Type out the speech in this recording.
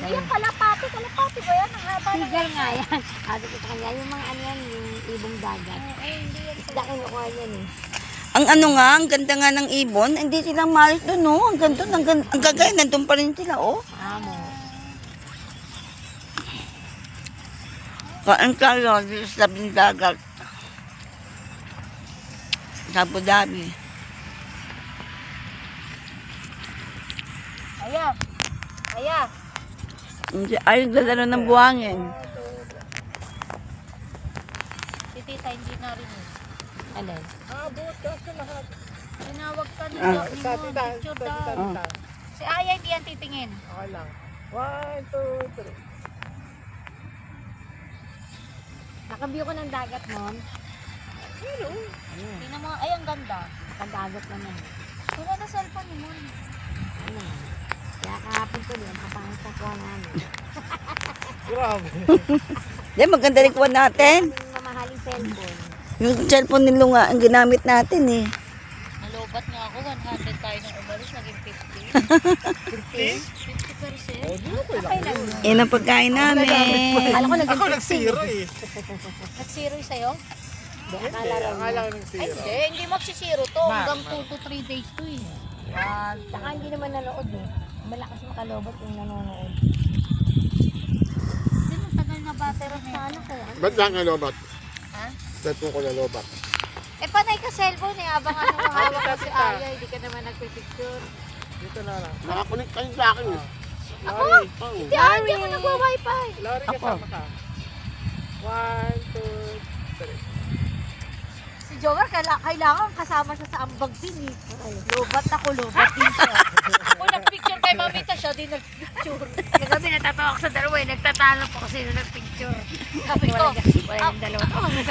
Yung kalapati ba yan? Ang haba na Sigal nga yan. Sabi ko sa kanya, yung mga ano yan, yung ibong dagat. Ay, hindi yan. Isda kinukuha yan eh. Ang ano nga, ang ganda nga ng ibon. Hindi sila malis doon, no? Ang ganda, ang gagay. Nandun pa rin sila, oh. Amo. Kain tayo dito sa labing dagat. Sa Abu Dhabi. Aya. Aya. Ay, naglalaro ng buhangin. Si tita hindi na rin eh. Alin? Butas na lahat. Tinawag ka ni Ah. Sa tita, picture sa tita, daw. tita. Si Aya hindi yan titingin. Okay lang. 1, 2, 3. Nakabiyo ko ng dagat nun. Tingnan mo, ay ang ganda. Pagdagat naman. Wala na cellphone ni Mon. Ano? Kaya kahapon ko din, kapangit na kuha namin. Grabe. Di, maganda rin kuha natin. Yung mamahaling cellphone. Yung cellphone ni Lunga, ang ginamit natin, eh. Nalobat nga ako, 100 tayo nang umalis, naging 50. 50%? Oh, di ko Okay lang yun. Yan ang pagkain namin. Alam ko Ako nag-zero eh. Nag-zero sa'yo? Hindi, Hindi, akala lang. akala ko Ay, nag-zero. hindi magsisiro to. Ma- Hanggang ma- 2 to 3 days to eh. Saka hindi naman nanood eh. Malakas makalobot yung nanonood. Hindi mo tagal na battery na Sana ko. Ano? Ba't lang nalobat? Ha? Cellphone ko nalobat. Eh, panay ka cellphone eh. Abang ano hawak ka si Aya, hindi ka naman nagpipicture. Dito na lang. Nakakunik kayo sa akin eh. Lori. Hindi, hindi ako nagwa-wifi. Lori, kasama ka. 1, 2, 3. Si Jomer, kailangan kasama siya sa ambag din eh. Lobat ako, lobat din siya. Ako nagpicture kay Mamita, siya din nagpicture. Kagabi natatawa ako sa dalawa eh. Nagtatalo po kasi nung nagpicture. Sabi ko, Wala yung dalawa.